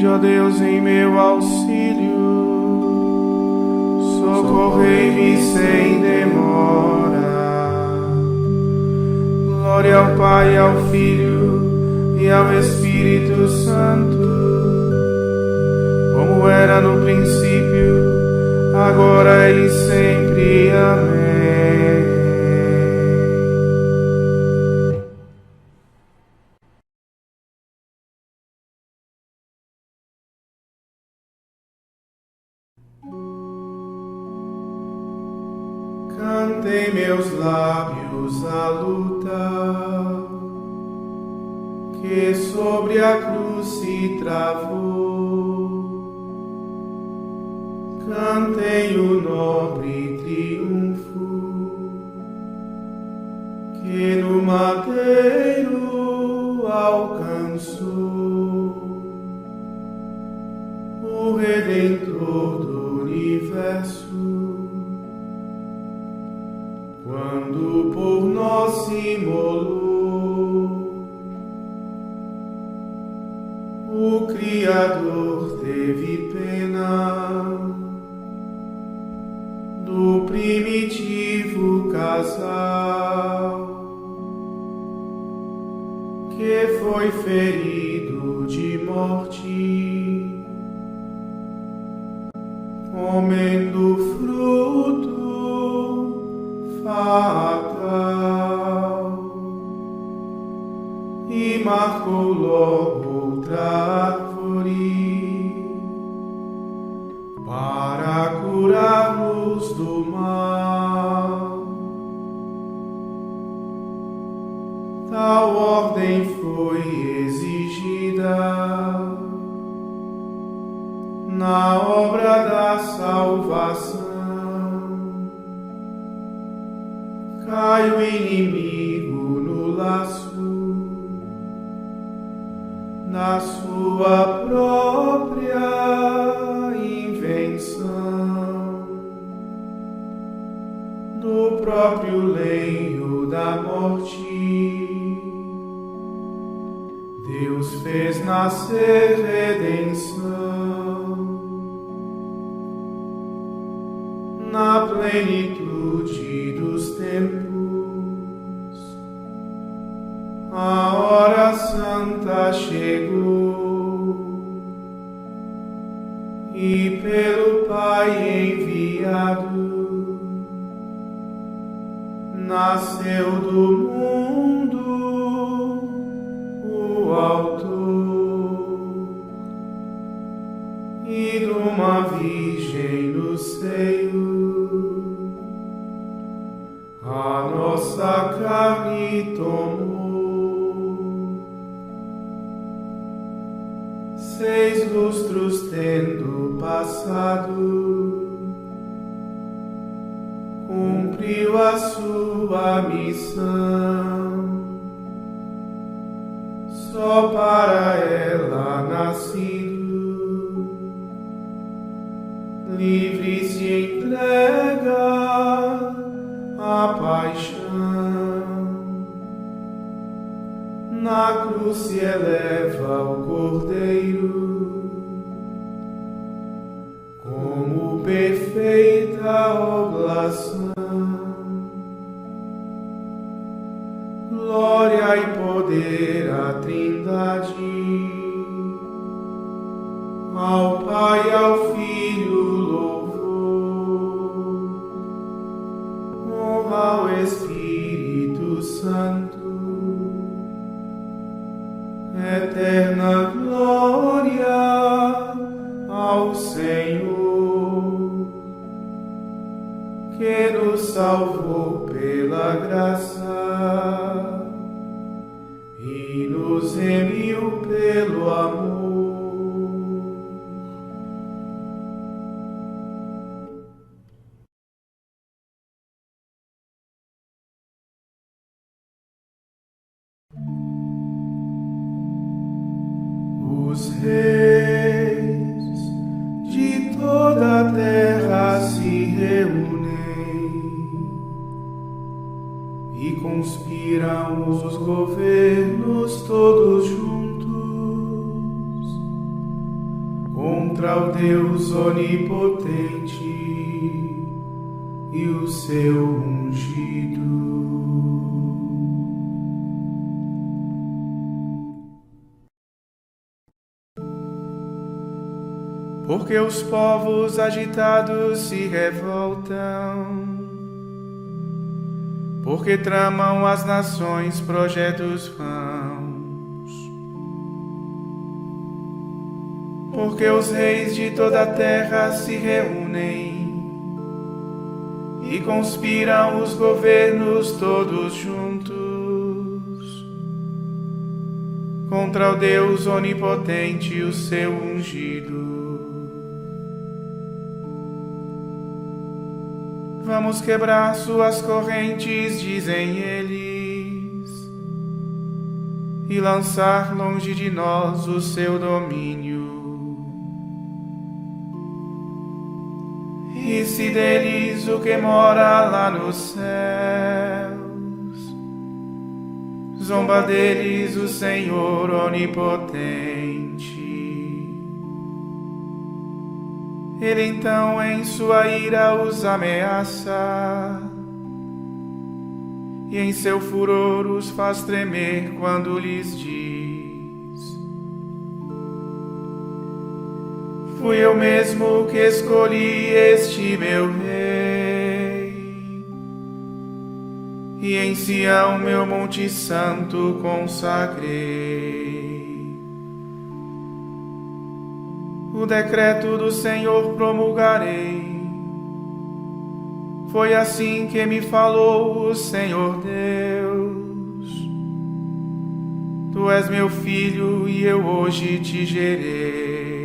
Vinde, ó Deus, em meu auxílio, socorrei-me sem demora. Glória ao Pai, ao Filho e ao Espírito Santo, como era no princípio, agora e sempre. Amém. Cantem meus lábios a luta que sobre a cruz se travou. Cantem o nobre triunfo que no madeiro alcançou. O Redentor do universo, quando por nós se imolou. O Criador teve pena do primitivo casal que foi ferido de morte, comendo fruto fatal, e marcou logo outra árvore para curar-nos do mal. Tal ordem foi exigida na obra da salvação. Cai o inimigo no laço da sua própria invenção, do próprio leito da morte. Deus fez nascer redenção na plenitude dos tempos. A hora santa chegou e pelo Pai enviado nasceu do mundo o Autor, e de uma virgem no seio a nossa carne tomou. 6 lustros tendo passado, cumpriu a sua missão. Só para ela nascido, livre se entrega à paixão. Na cruz se eleva o Cordeiro como perfeita oblação. Glória e poder à Trindade, ao Pai e ao Filho louvor, honra ao Espírito Santo, eterna glória ao Senhor, que nos salvou pela graça e nos remiu pelo amor. Os reis de toda a terra se reúnem e conspiram os governos todos juntos contra o Deus onipotente e o seu ungido. Porque os povos agitados se revoltam, porque tramam as nações projetos vãos, porque os reis de toda a terra se reúnem e conspiram os governos todos juntos contra o Deus onipotente e o seu ungido. Vamos quebrar suas correntes, dizem eles, e lançar longe de nós o seu domínio. Ri-se deles o que mora lá nos céus, zomba deles o Senhor onipotente. Ele então em sua ira os ameaça e em seu furor os faz tremer quando lhes diz: fui eu mesmo que escolhi este meu rei, e em Sião meu monte santo consagrei. O decreto do Senhor promulgarei. Foi assim que me falou o Senhor Deus. Tu és meu filho e eu hoje te gerei.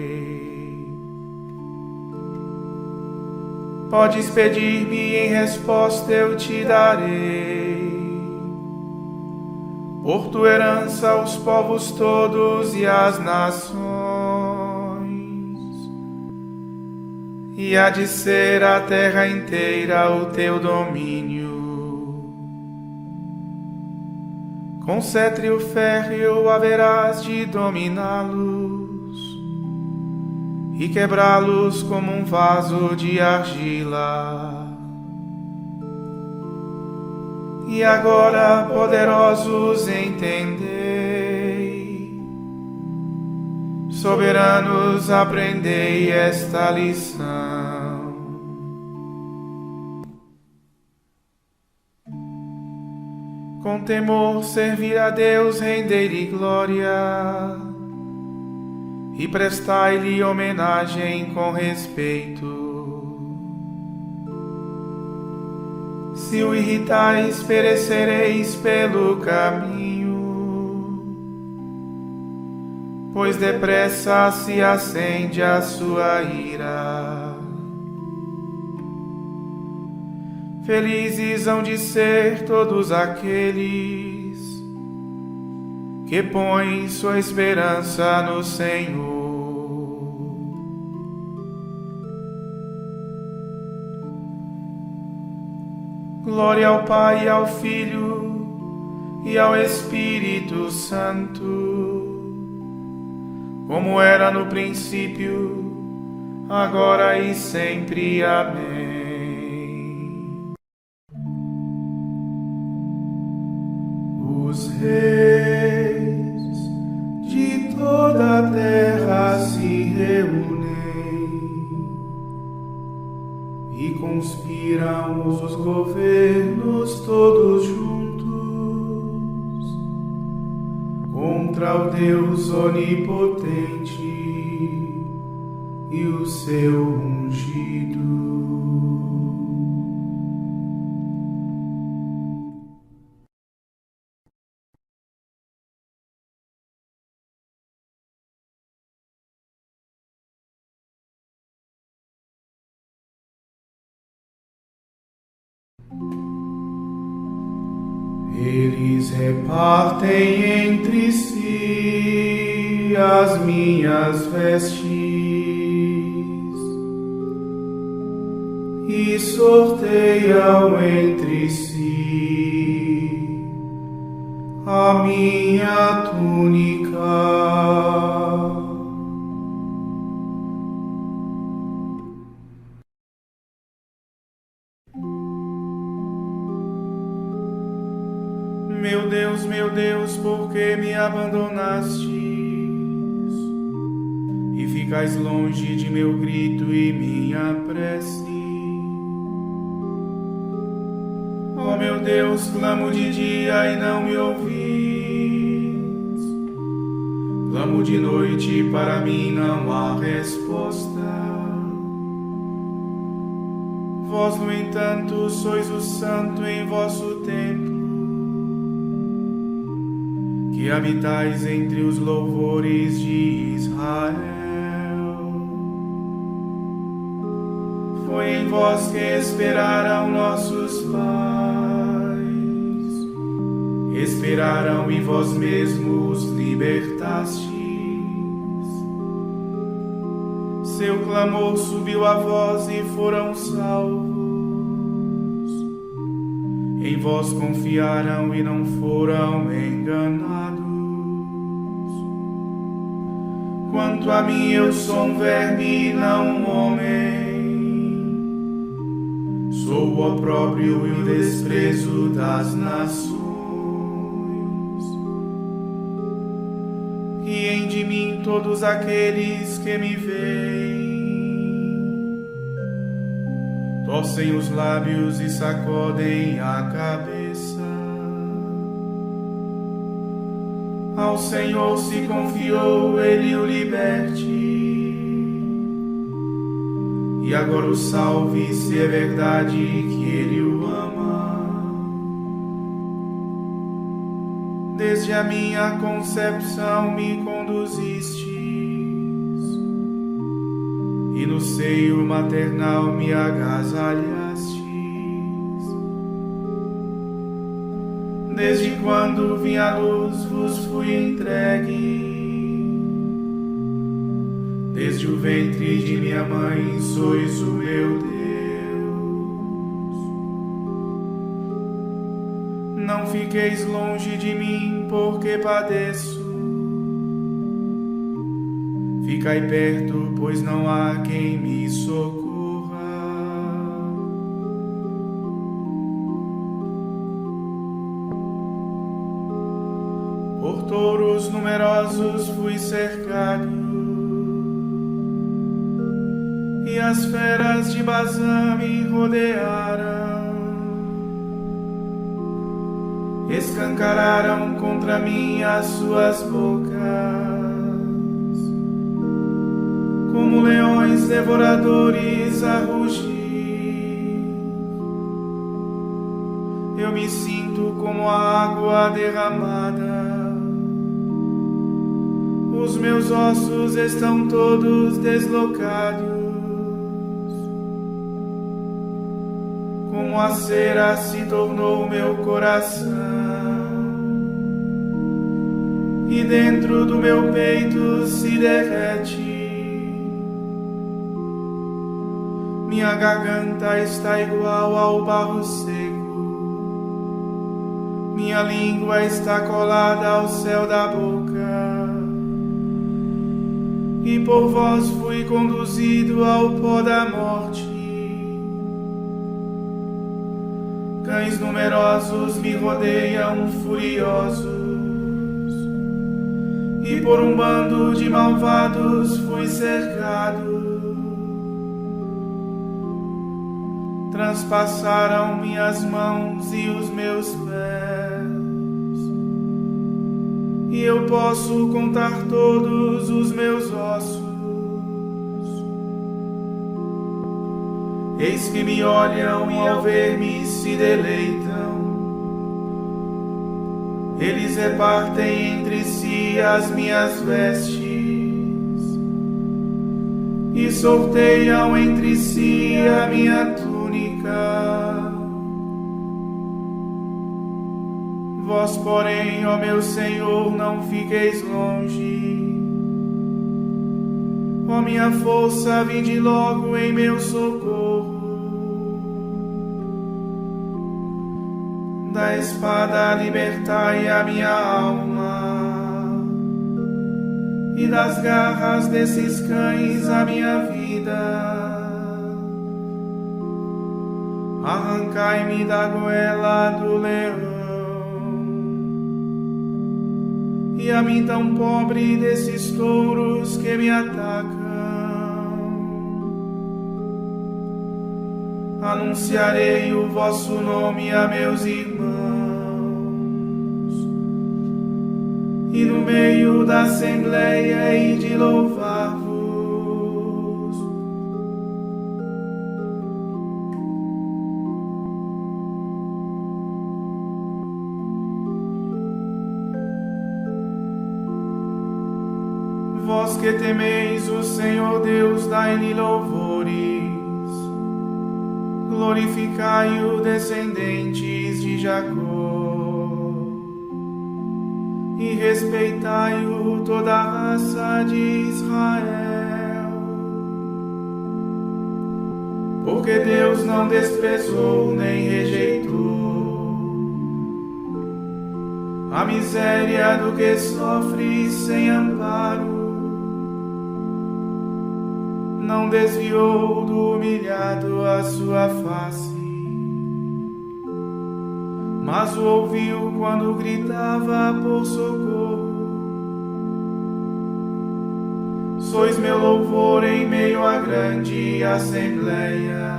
Podes pedir-me, em resposta eu te darei. Por tua herança os povos todos e as nações, e há de ser a terra inteira o teu domínio. Com cetro férreo haverás de dominá-los e quebrá-los como um vaso de argila. E agora, poderosos, entendei, soberanos, aprendei esta lição. Com temor servir a Deus, rendei-lhe glória e prestai-lhe homenagem com respeito. Se o irritais, perecereis pelo caminho, pois depressa se acende a sua ira. Felizes hão de ser todos aqueles que põem sua esperança no Senhor. Glória ao Pai, ao Filho e ao Espírito Santo, como era no princípio, agora e sempre. Amém. Os reis de toda a terra se reúnem e conspiram os governos todos juntos contra o Deus onipotente e o seu ungido. Eles repartem entre si as minhas vestes e sorteiam entre si a minha túnica. porque me abandonastes e ficais longe de meu grito e minha prece. Ó meu Deus, clamo de dia e não me ouvis, clamo de noite e para mim não há resposta. Vós, no entanto, sois o santo em vosso templo, que habitais entre os louvores de Israel. Foi em vós que esperaram nossos pais, esperaram e vós mesmos os libertastes. Seu clamor subiu a vós e foram salvos. Em vós confiaram e não foram enganados. Quanto a mim, eu sou um verme e não um homem. Sou o opróbrio e o desprezo das nações. Riem de mim todos aqueles que me veem. Torcem os lábios e sacodem a cabeça. Ao Senhor se confiou, Ele o liberte. E agora o salve, se é verdade que Ele o ama. Desde a minha concepção me conduziste, e no seio maternal me agasalhastes. Desde quando vim à luz vos fui entregue, desde o ventre de minha mãe sois o meu Deus. Não fiqueis longe de mim, porque padeço. Ficai perto, pois não há quem me socorra. Por touros numerosos fui cercado, e as feras de Bazã me rodearam. Escancararam contra mim as suas bocas, como leões devoradores a rugir. Eu me sinto como a água derramada. Os meus ossos estão todos deslocados. Como a cera se tornou meu coração, e dentro do meu peito se derrete. Minha garganta está igual ao barro seco. Minha língua está colada ao céu da boca. E por vós fui conduzido ao pó da morte. Cães numerosos me rodeiam furiosos, e por um bando de malvados fui cercado. Transpassaram minhas mãos e os meus pés, e eu posso contar todos os meus ossos. Eis que me olham e ao ver-me se deleitam. Eles repartem entre si as minhas vestes e sorteiam entre si a minha túnica. Vós, porém, ó meu Senhor, não fiqueis longe. Ó minha força, vinde logo em meu socorro. Da espada libertai a minha alma, e das garras desses cães a minha vida. Arrancai-me da goela do leão, e a mim tão pobre desses touros que me atacam. Anunciarei o vosso nome a meus irmãos, e no meio da assembleia hei de louvar-vos. Vós que temeis o Senhor Deus, dai-lhe louvores. Glorificai-o, descendentes de Jacó, e respeitai-o, toda a raça de Israel. Porque Deus não desprezou nem rejeitou a miséria do que sofre sem amparo. Não desviou do humilhado a sua face, mas o ouviu quando gritava por socorro. Sois meu louvor em meio à grande assembleia.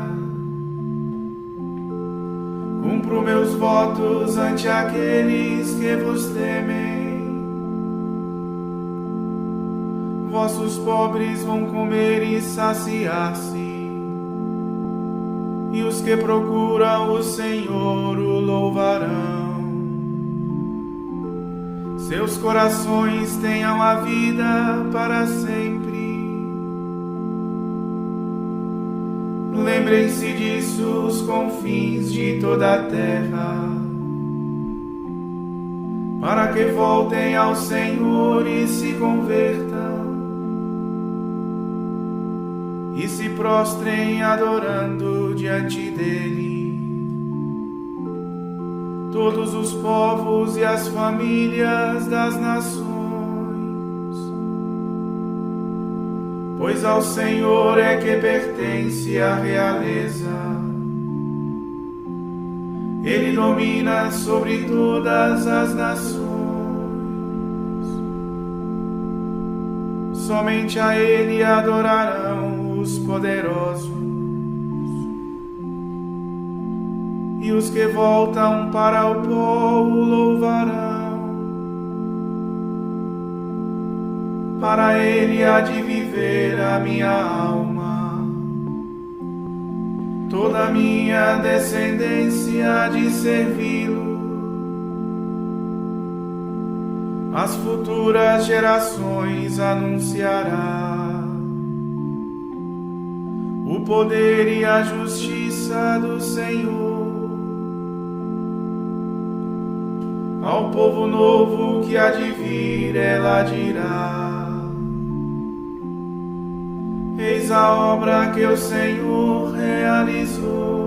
Cumpro meus votos ante aqueles que vos temem. Vossos pobres vão comer e saciar-se, e os que procuram o Senhor o louvarão. Seus corações tenham a vida para sempre. Lembrem-se disso os confins de toda a terra, para que voltem ao Senhor e se convertam, e se prostrem adorando diante dele todos os povos e as famílias das nações. Pois ao Senhor é que pertence a realeza. Ele domina sobre todas as nações. Somente a Ele adorarão os poderosos, e os que voltam para o pó o louvarão. Para Ele há de viver a minha alma, toda a minha descendência há de servi-lo. As futuras gerações anunciará o poder e a justiça do Senhor. Ao povo novo que há de vir, ela dirá: eis a obra que o Senhor realizou.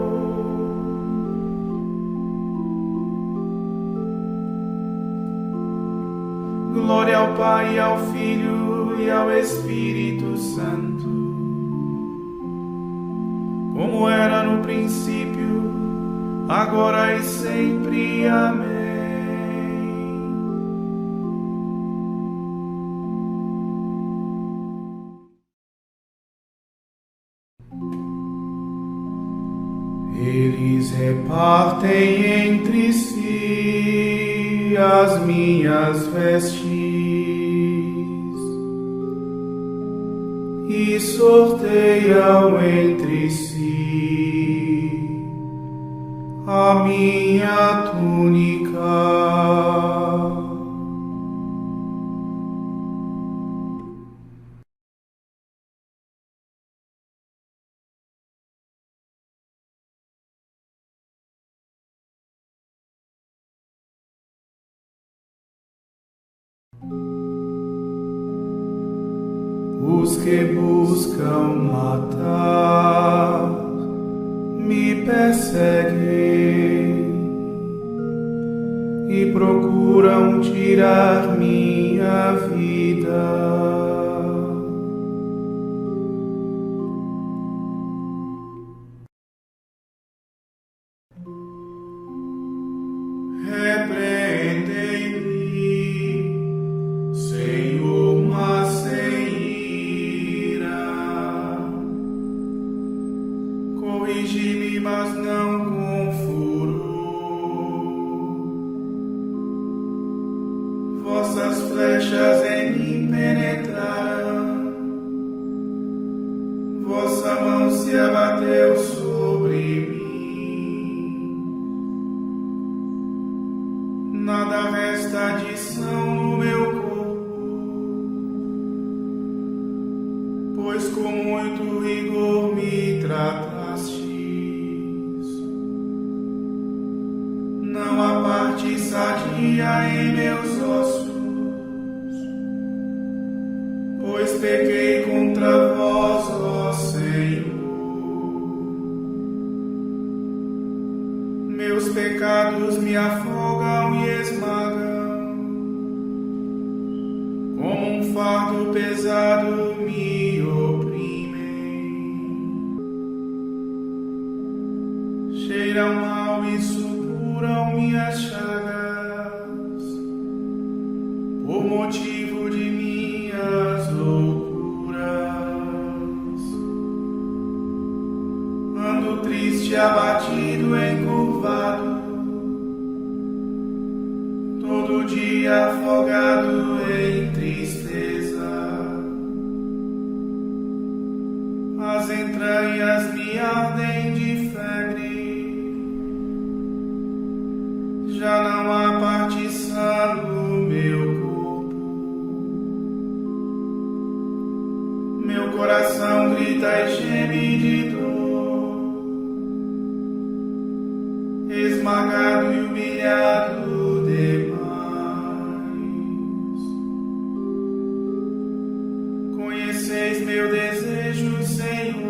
Glória ao Pai, ao Filho e ao Espírito Santo, como era no princípio, agora e sempre. Amém. Eles repartem entre si as minhas vestes e sorteiam entre si a minha túnica. Os que buscam matar me perseguem e procuram tirar minha vida. Repreendei-me Senhor, mas sem ira. Corrigi-me, mas não com furor. Vossas flechas em mim penetraram. Vossa mão se abateu sobre mim. Nada resta de são no meu corpo, pois com muito rigor me tratastes. Não há parte sadia em meus ossos, pois pequei contra vós, ó Senhor. Meus pecados me afogam e esmagam, como um fardo pesado me oprimem. Cheiram mal e supuram minhas chagas, por motivo de minhas loucuras. Ando triste, abatido, encurvado, todo dia afogado em tristeza. As entranhas me ardem de febre, já não há parte sã no meu corpo. Meu coração grita e geme de dor, esmagado e humilhado demais. Conheceis meu desejo, Senhor,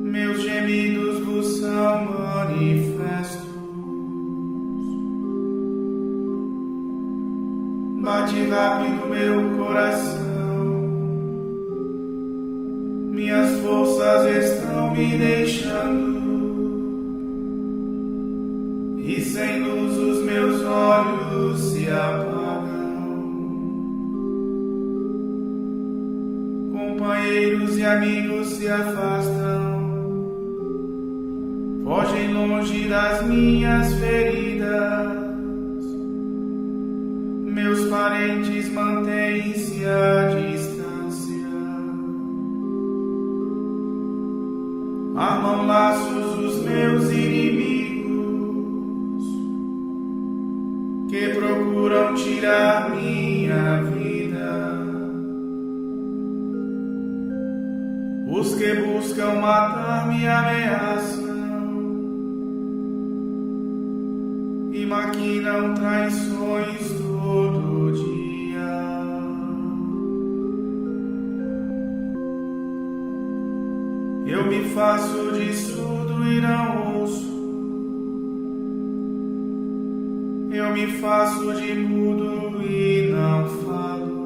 meus gemidos vos são manifestos. Bate rápido meu coração, minhas forças estão me deixando, e sem luz os meus olhos se apagam. Companheiros e amigos se afastam, fogem longe das minhas feridas. Meus parentes mantêm-se à distância, armam laços os meus inimigos, que procuram tirar minha vida. Os que buscam matar me ameaçam e maquinam traições todo dia. Eu me faço de surdo e não ouço, eu me faço de mudo e não falo,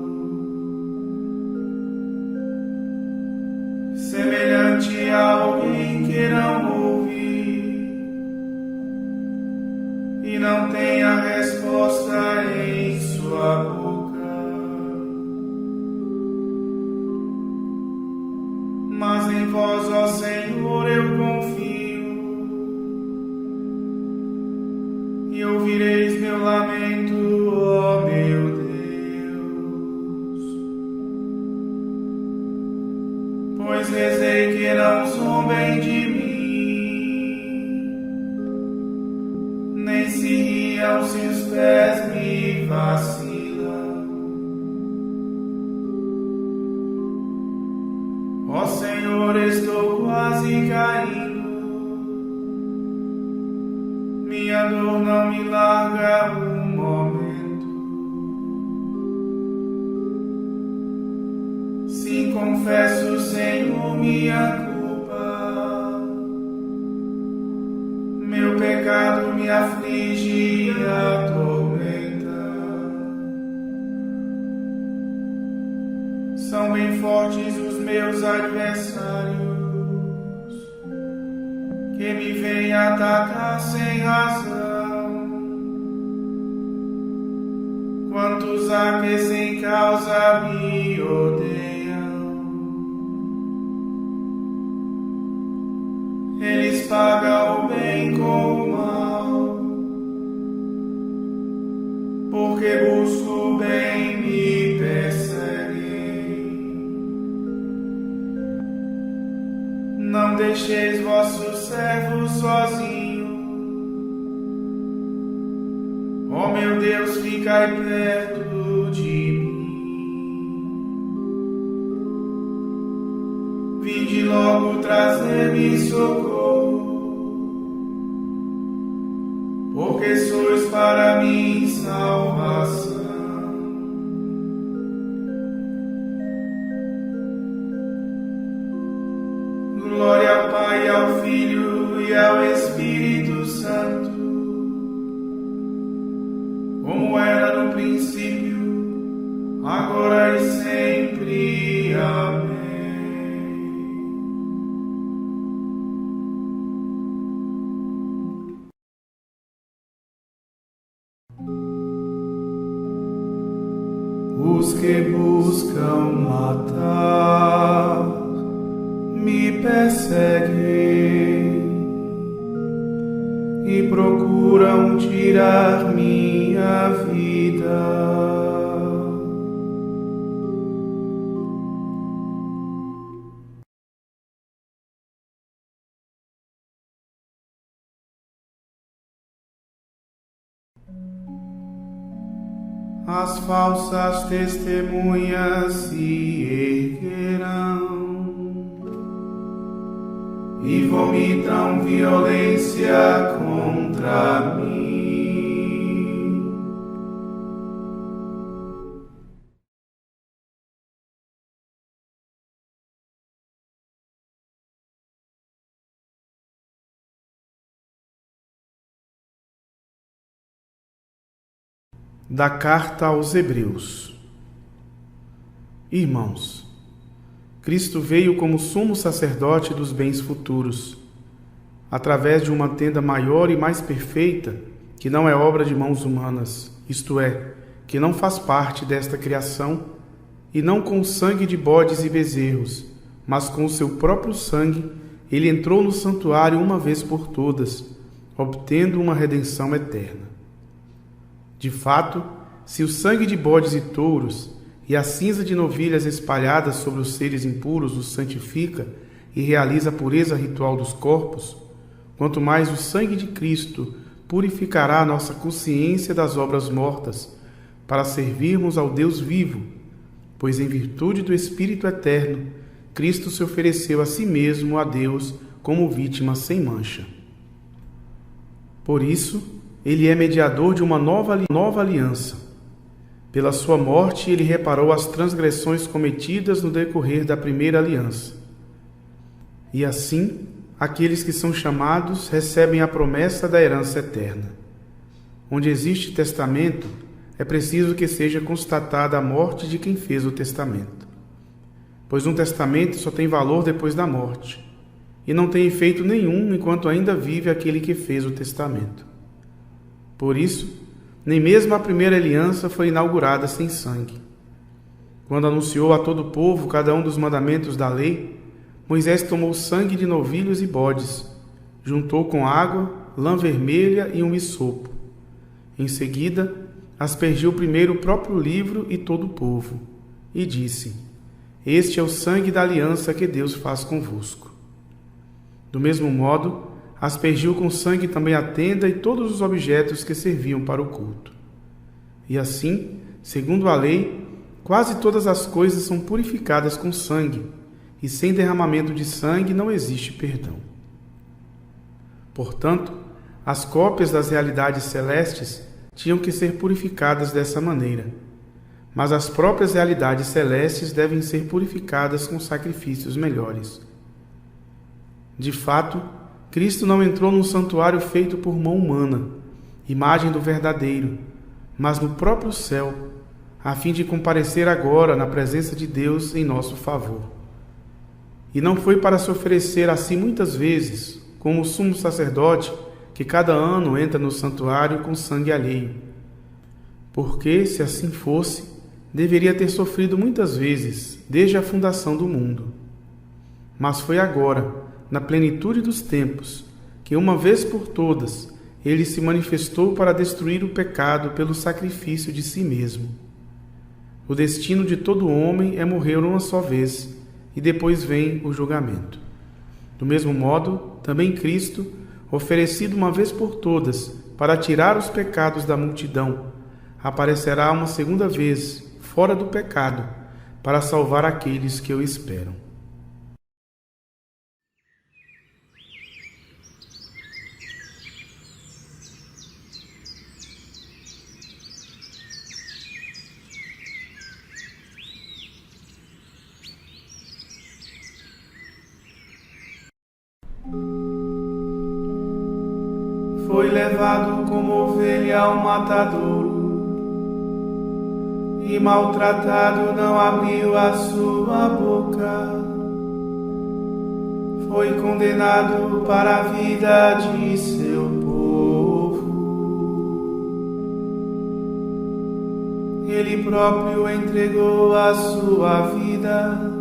semelhante a alguém que não ouve e não tem a resposta em sua boca. Mas em vós, ó Senhor, eu confio, e ouvireis meu lamento, ó meu Deus. Pois rezei que não zombem de mim, nem se riam se os pés me vacilam. Ó Senhor, estou quase caindo, minha dor não me larga um momento. Sim, confesso, Senhor, minha culpa, meu pecado me aflige e atormenta. São bem fortes os meus adversários, que me vêm atacar sem razão. Quantos há que sem causa me odeiam? Eles pagam o bem com o mal, porque busco o bem me perseguem. Não deixeis vossos servos sozinhos. Ó meu Deus, ficai perto de mim. Vinde logo trazer-me socorro, porque sois para mim salvação. Glória ao Pai, ao Filho e ao Espírito Santo, como era no princípio, agora e sempre. Amém. Os que buscam matar me perseguem e procuram tirar minha vida. As falsas testemunhas se erguerão e vomitam violência contra mim. Da Carta aos Hebreus. Irmãos, Cristo veio como sumo sacerdote dos bens futuros, através de uma tenda maior e mais perfeita, que não é obra de mãos humanas, isto é, que não faz parte desta criação, e não com o sangue de bodes e bezerros, mas com o seu próprio sangue, ele entrou no santuário uma vez por todas, obtendo uma redenção eterna. De fato, se o sangue de bodes e touros e a cinza de novilhas espalhadas sobre os seres impuros os santifica e realiza a pureza ritual dos corpos, quanto mais o sangue de Cristo purificará a nossa consciência das obras mortas, para servirmos ao Deus vivo, pois em virtude do Espírito Eterno, Cristo se ofereceu a si mesmo a Deus como vítima sem mancha. Por isso, ele é mediador de uma nova aliança. Pela sua morte, ele reparou as transgressões cometidas no decorrer da primeira aliança. E assim, aqueles que são chamados recebem a promessa da herança eterna. Onde existe testamento, é preciso que seja constatada a morte de quem fez o testamento. Pois um testamento só tem valor depois da morte, e não tem efeito nenhum enquanto ainda vive aquele que fez o testamento. Por isso, nem mesmo a primeira aliança foi inaugurada sem sangue. Quando anunciou a todo o povo cada um dos mandamentos da lei, Moisés tomou sangue de novilhos e bodes, juntou com água, lã vermelha e um hisopo. Em seguida, aspergiu primeiro o próprio livro e todo o povo, e disse: Este é o sangue da aliança que Deus faz convosco. Do mesmo modo, aspergiu com sangue também a tenda e todos os objetos que serviam para o culto. E assim, segundo a lei, quase todas as coisas são purificadas com sangue, e sem derramamento de sangue não existe perdão. Portanto, as cópias das realidades celestes tinham que ser purificadas dessa maneira, mas as próprias realidades celestes devem ser purificadas com sacrifícios melhores. De fato, Cristo não entrou num santuário feito por mão humana, imagem do verdadeiro, mas no próprio céu, a fim de comparecer agora na presença de Deus em nosso favor. E não foi para se oferecer a si muitas vezes, como o sumo sacerdote, que cada ano entra no santuário com sangue alheio. porque, se assim fosse, deveria ter sofrido muitas vezes, desde a fundação do mundo. Mas foi agora, na plenitude dos tempos, que uma vez por todas ele se manifestou para destruir o pecado pelo sacrifício de si mesmo. O destino de todo homem é morrer uma só vez, e depois vem o julgamento. Do mesmo modo, também Cristo, oferecido uma vez por todas para tirar os pecados da multidão, aparecerá uma segunda vez, fora do pecado, para salvar aqueles que o esperam. Foi levado como ovelha ao matadouro, e maltratado não abriu a sua boca. Foi condenado para a vida de seu povo. Ele próprio entregou a sua vida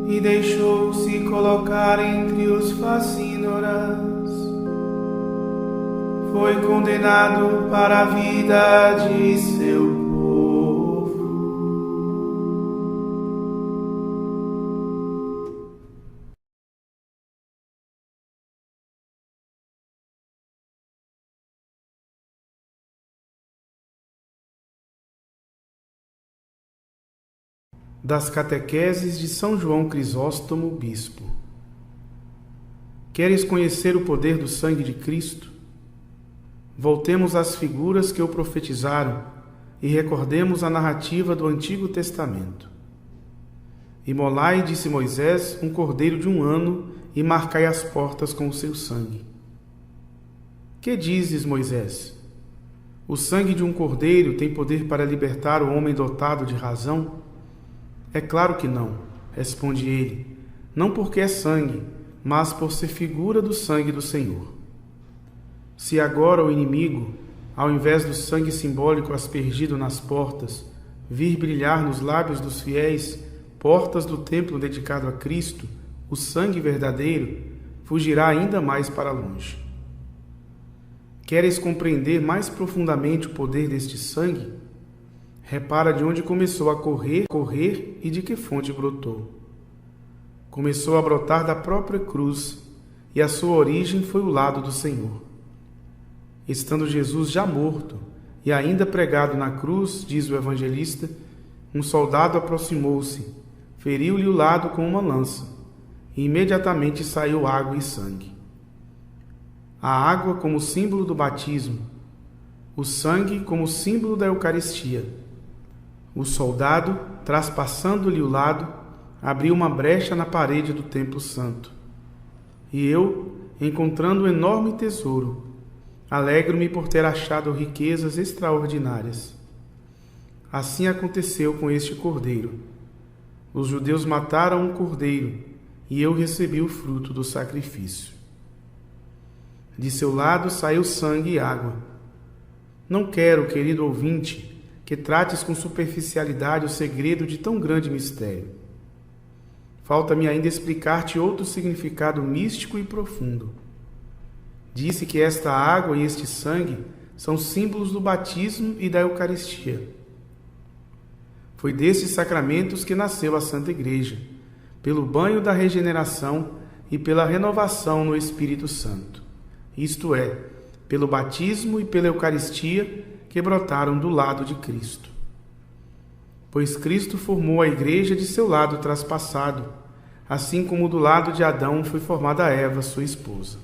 e deixou-se colocar entre os facínoras. Foi condenado para a vida de seu povo. Das catequeses de São João Crisóstomo, bispo. Queres conhecer o poder do sangue de Cristo? Voltemos às figuras que o profetizaram e recordemos a narrativa do Antigo Testamento. Imolai, disse Moisés, um cordeiro de 1 ano e marcai as portas com o seu sangue. Que dizes, Moisés? O sangue de um cordeiro tem poder para libertar o homem dotado de razão? É claro que não, responde ele, não porque é sangue, mas por ser figura do sangue do Senhor. Se agora o inimigo, ao invés do sangue simbólico aspergido nas portas, vir brilhar nos lábios dos fiéis, portas do templo dedicado a Cristo, o sangue verdadeiro, fugirá ainda mais para longe. Queres compreender mais profundamente o poder deste sangue? Repara de onde começou a correr e de que fonte brotou. Começou a brotar da própria cruz, e a sua origem foi o lado do Senhor. Estando Jesus já morto e ainda pregado na cruz, diz o evangelista, um soldado aproximou-se, feriu-lhe o lado com uma lança, e imediatamente saiu água e sangue. A água como símbolo do batismo, o sangue como símbolo da Eucaristia. O soldado, traspassando-lhe o lado, abriu uma brecha na parede do templo santo. E eu, encontrando um enorme tesouro, alegro-me por ter achado riquezas extraordinárias. Assim aconteceu com este cordeiro. Os judeus mataram um cordeiro, e eu recebi o fruto do sacrifício. De seu lado saiu sangue e água. Não quero, querido ouvinte, que trates com superficialidade o segredo de tão grande mistério. Falta-me ainda explicar-te outro significado místico e profundo. Disse que esta água e este sangue são símbolos do batismo e da Eucaristia. Foi desses sacramentos que nasceu a Santa Igreja, pelo banho da regeneração e pela renovação no Espírito Santo, isto é, pelo batismo e pela Eucaristia que brotaram do lado de Cristo. Pois Cristo formou a Igreja de seu lado traspassado, assim como do lado de Adão foi formada Eva, sua esposa.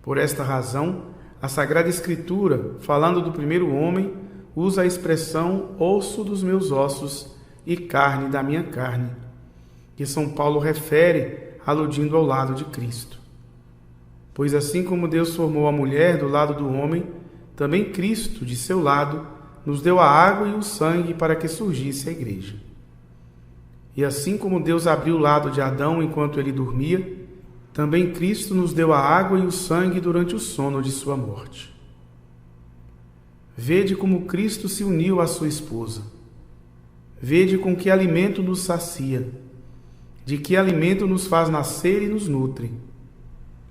Por esta razão, a Sagrada Escritura, falando do primeiro homem, usa a expressão osso dos meus ossos e carne da minha carne, que São Paulo refere, aludindo ao lado de Cristo. Pois assim como Deus formou a mulher do lado do homem, também Cristo, de seu lado, nos deu a água e o sangue para que surgisse a Igreja. E assim como Deus abriu o lado de Adão enquanto ele dormia, também Cristo nos deu a água e o sangue durante o sono de sua morte. Vede como Cristo se uniu à sua esposa. Vede com que alimento nos sacia, de que alimento nos faz nascer e nos nutre.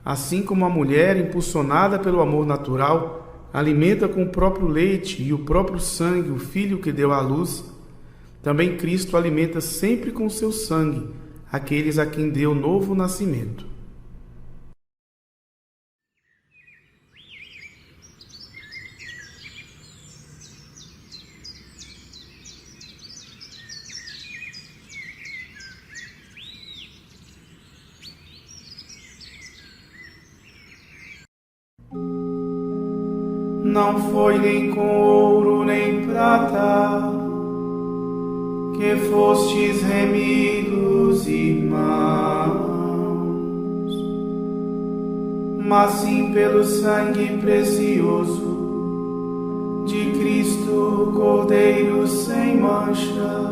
Assim como a mulher, impulsionada pelo amor natural, alimenta com o próprio leite e o próprio sangue o filho que deu à luz, também Cristo alimenta sempre com seu sangue aqueles a quem deu novo nascimento. Não foi nem com ouro nem prata que fostes remidos, irmãos, mas sim pelo sangue precioso de Cristo, Cordeiro sem mancha.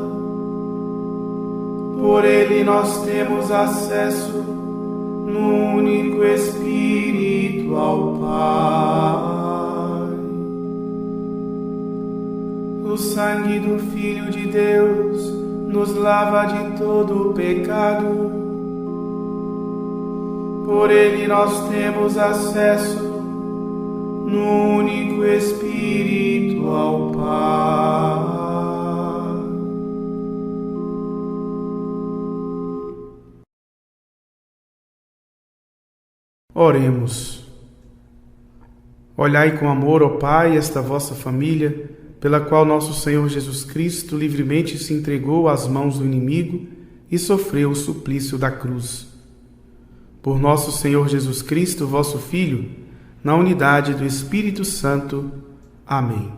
Por ele nós temos acesso no único Espírito ao Pai. O sangue do Filho de Deus nos lava de todo o pecado. Por ele nós temos acesso no único Espírito ao Pai. Oremos. Olhai com amor, ó Pai, esta vossa família, pela qual nosso Senhor Jesus Cristo livremente se entregou às mãos do inimigo e sofreu o suplício da cruz. Por nosso Senhor Jesus Cristo, vosso Filho, na unidade do Espírito Santo. Amém.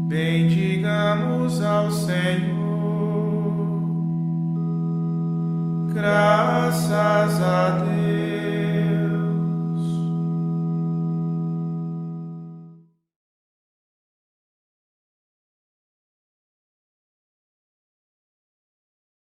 Bendigamos ao Senhor. Graças a Deus.